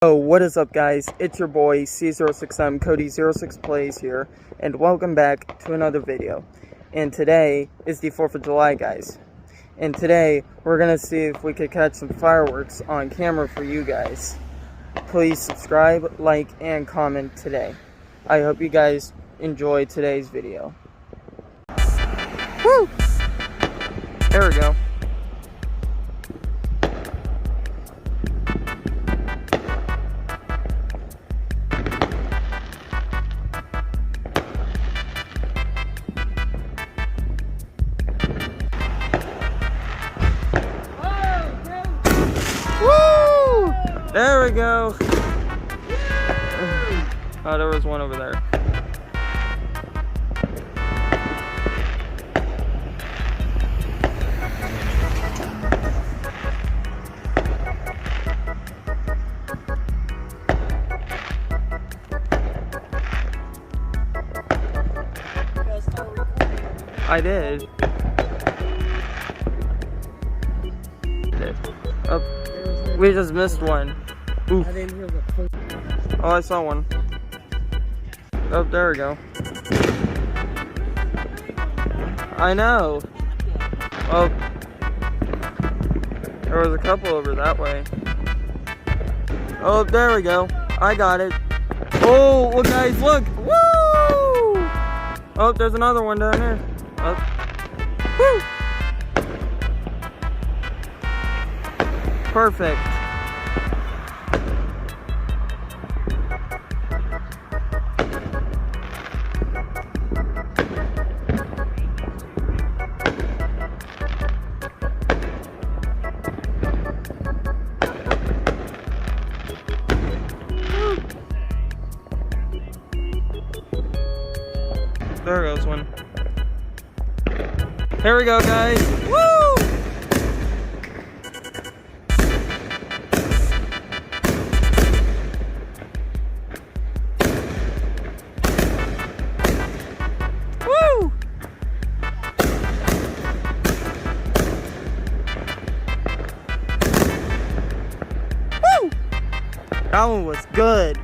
Oh, what is up, guys? It's your boy C06M Cody06 Plays here, and welcome back to another video. And today is the 4th of July, guys. And today we're gonna see if we could catch some fireworks on camera for you guys. Please subscribe, like, and comment today. I hope you guys enjoy today's video. Woo! There we go. There we go. Oh, there was one over there. I did. Oh, we just missed one. Oof. I didn't hear the click. Oh, I saw one. Oh, there we go. I know. Oh, there was a couple over that way. Oh, there we go. I got it. Oh, well, guys, look. Woo! Oh, there's another one down there. Oh. Woo! Perfect. There goes one. Here we go, guys. Woo! Woo! Woo! That one was good.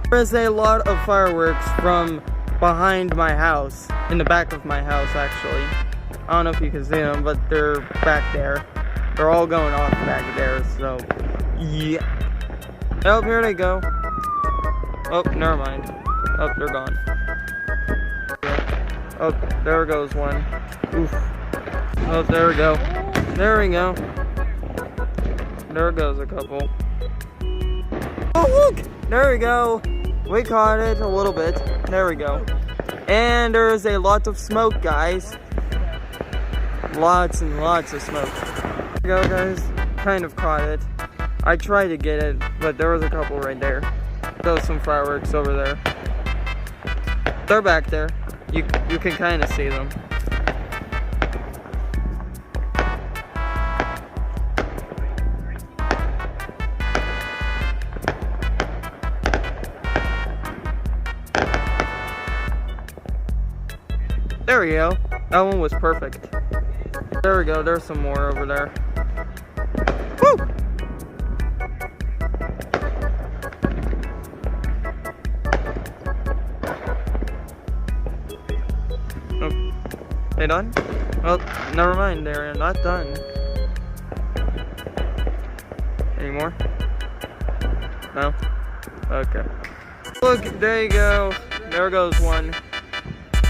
There is a lot of fireworks from behind my house, in the back of my house actually. I don't know if you can see them, but they're back there. They're all going off back there, so yeah. Oh, here they go. Oh, never mind. Oh, they're gone. Oh, there goes one. Oof. Oh, there we go. There we go. There goes a couple. Oh, look! There we go. We caught it a little bit. There we go. And there is a lot of smoke, guys. Lots and lots of smoke. There we go, guys. Kind of caught it. I tried to get it, but there was a couple right there. There's some fireworks over there. They're back there. You can kind of see them. There we go. That one was perfect. There we go. There's some more over there. Woo! Oh, they done? Oh, never mind. They're not done. Any more? No? Okay. Look, there you go. There goes one.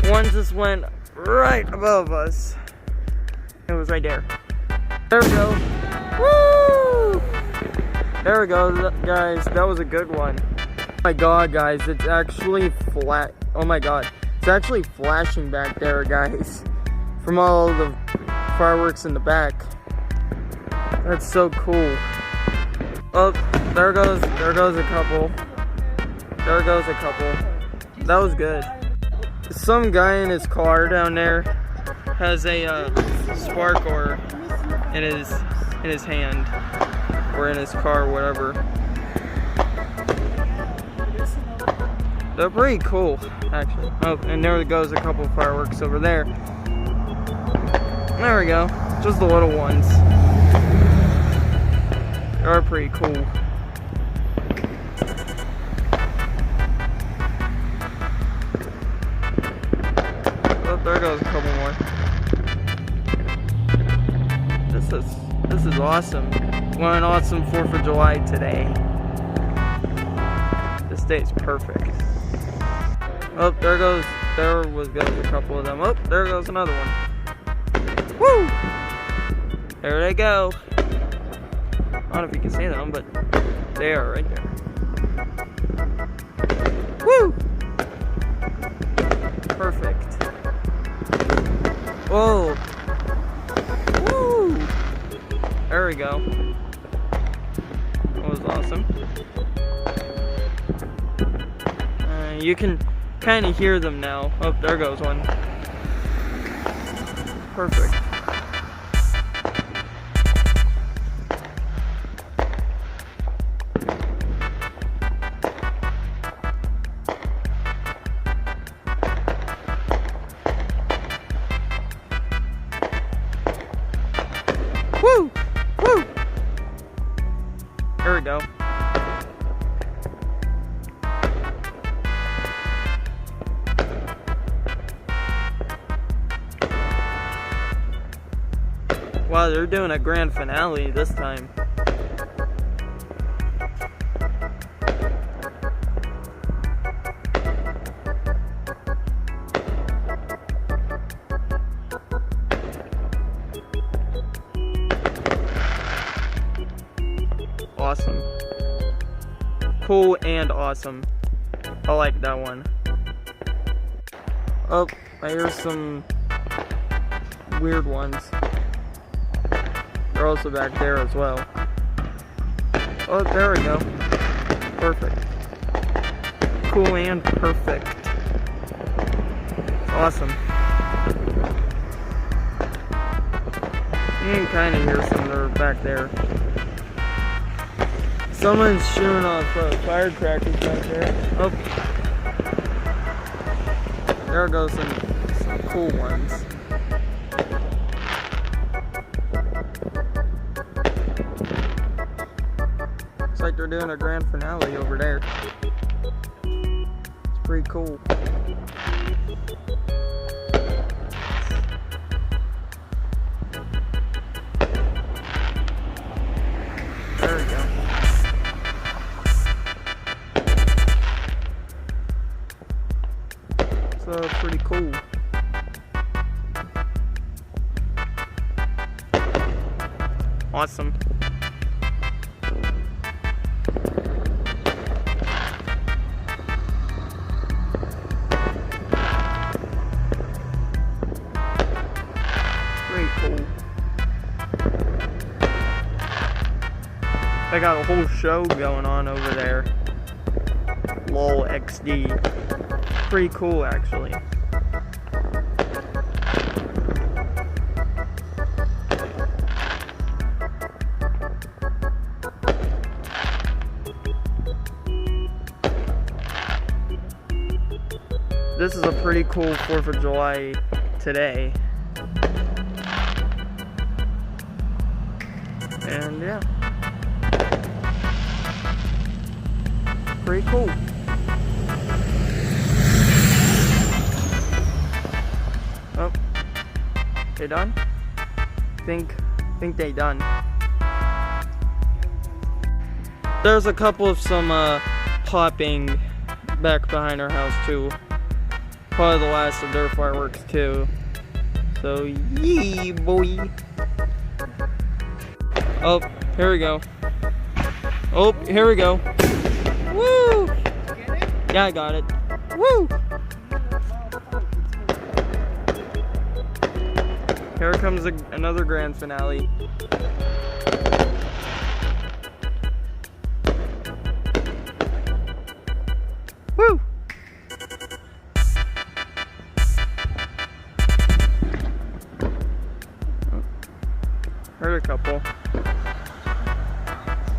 One just went right above us. It was right there. There we go. Woo! There we go, guys. That was a good one. Oh my god, guys. It's actually flat. Oh my god. It's actually flashing back there, guys. From all the fireworks in the back. That's so cool. Oh, there goes a couple. There goes a couple. That was good. Some guy in his car down there has a sparkler in his hand, or in his car, whatever. They're pretty cool, actually. Oh, and there goes a couple of fireworks over there. There we go. Just the little ones. They are pretty cool. goes a couple more. This is awesome. What an awesome 4th of July today. This day is perfect. Oh, there goes a couple of them. Oh, there goes another one. Woo! There they go. I don't know if you can see them, but they are right there. Woo! Perfect. Whoa! Woo! There we go. That was awesome. You can kind of hear them now. Oh, there goes one. Perfect. Woo! Woo! There we go. Wow, they're doing a grand finale this time. Awesome. Cool and awesome. I like that one. Oh, I hear some weird ones. They're also back there as well. Oh, there we go. Perfect. Cool and perfect. Awesome. You can kind of hear some that are back there. Someone's shooting off firecrackers back there. Oh. There goes some cool ones. Looks like they're doing a grand finale over there. It's pretty cool. There we go. So pretty cool. Awesome. Pretty cool. They got a whole show going on over there. LOL XD. Pretty cool, actually. This is a pretty cool 4th of July today. And yeah. Pretty cool. Oh. They done? Think they done. There's a couple of some popping back behind our house too. Probably the last of their fireworks too. So yee boy. Oh, here we go. Oh, here we go. Woo! Yeah, I got it. Woo! Here comes another grand finale. Woo! Heard a couple.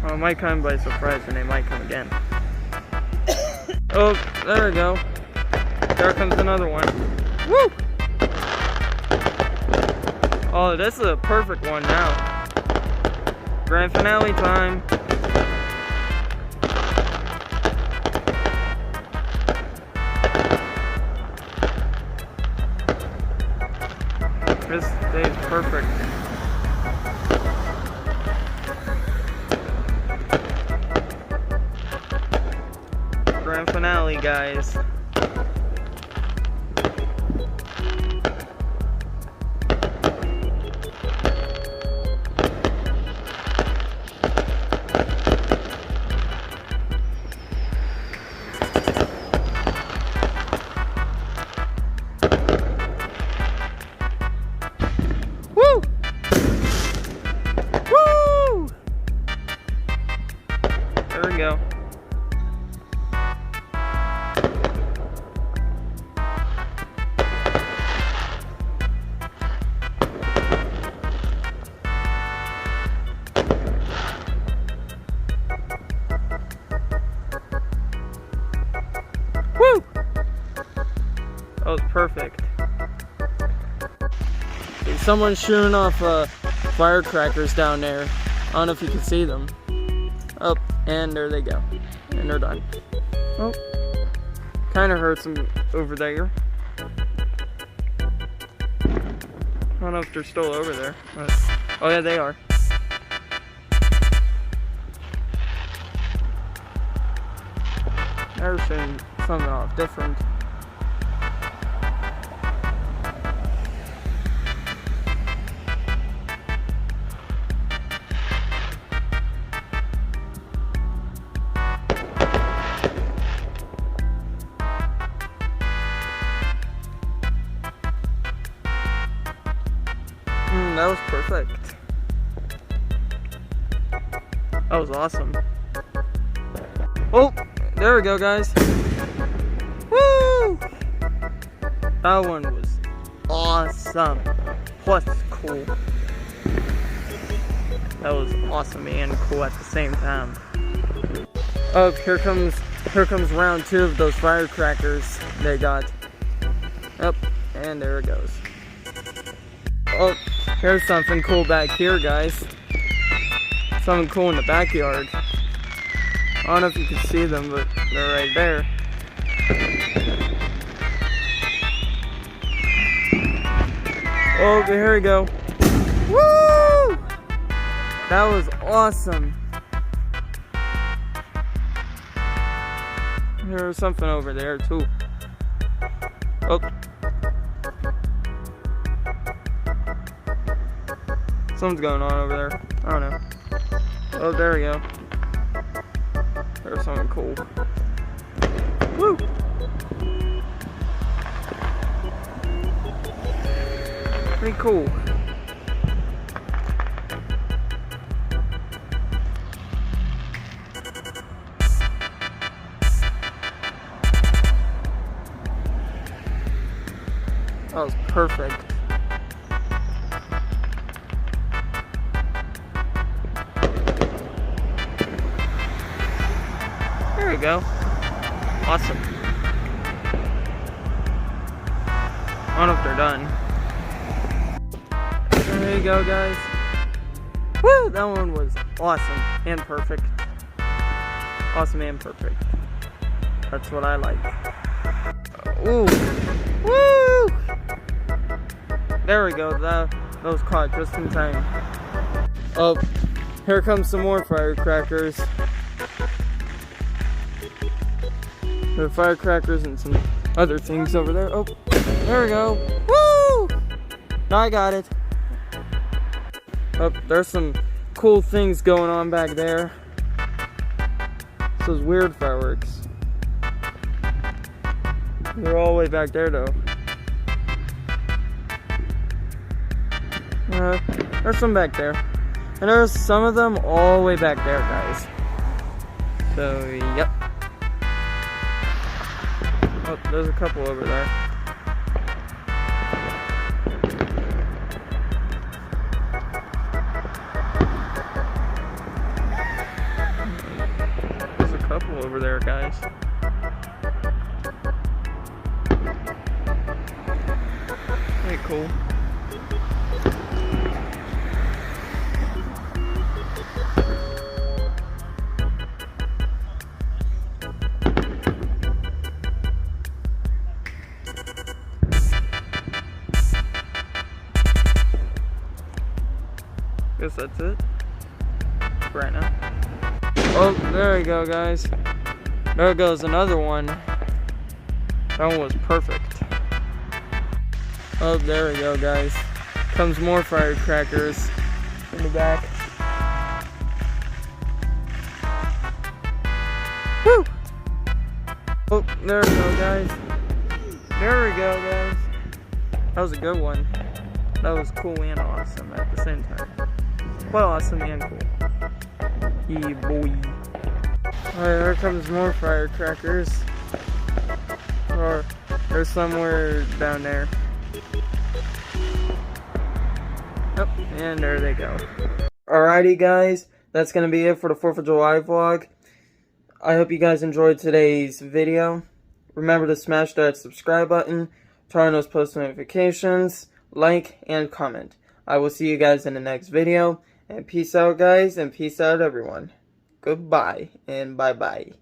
Well, it might come by surprise and they might come again. Oh, there we go. There comes another one. Woo! Oh, this is a perfect one now. Grand finale time. Day's perfect. Grand finale, guys. Woo! Woo! There we go. Woo! That was perfect. Someone's shooting off firecrackers down there. I don't know if you can see them. Oh, and there they go. And they're done. Oh, kind of hurts them over there. I don't know if they're still over there. But, oh yeah, they are. They're shooting something off different. That was perfect. That was awesome. Oh, there we go, guys. Woo! That one was awesome. Plus cool. That was awesome and cool at the same time. Oh, here comes round 2 of those firecrackers they got. Up, and there it goes. Oh, here's something cool back here, guys. Something cool in the backyard. I don't know if you can see them, but they're right there. Oh, here we go. Woo! That was awesome. There's something over there, too. Oh. Something's going on over there. I don't know. Oh, there we go. There's something cool. Woo! Pretty cool. That was perfect. There we go. Awesome. I don't know if they're done. There you go, guys. Woo! That one was awesome and perfect. Awesome and perfect. That's what I like. Ooh. Woo! There we go. That was caught just in time. Oh, here comes some more firecrackers. There are firecrackers and some other things over there. Oh, there we go. Woo! I got it. Oh, there's some cool things going on back there. Those weird fireworks. They're all the way back there, though. There's some back there. And there's some of them all the way back there, guys. So, yep. Oh, there's a couple over there. There's a couple over there, guys. Pretty cool. guess that's it for right now. Oh, there we go, guys. There goes another one. That one was perfect. Oh, there we go, guys. Comes more firecrackers in the back. Woo! Oh, there we go, guys. There we go, guys. That was a good one. That was cool and awesome at the same time. Quite awesome and cool. Yeah, boy. Alright, here comes more firecrackers. Or they're somewhere down there. Oh, and there they go. Alrighty, guys. That's going to be it for the 4th of July vlog. I hope you guys enjoyed today's video. Remember to smash that subscribe button, turn on those post notifications, like, and comment. I will see you guys in the next video. And peace out, guys, and peace out, everyone. Goodbye, and bye-bye.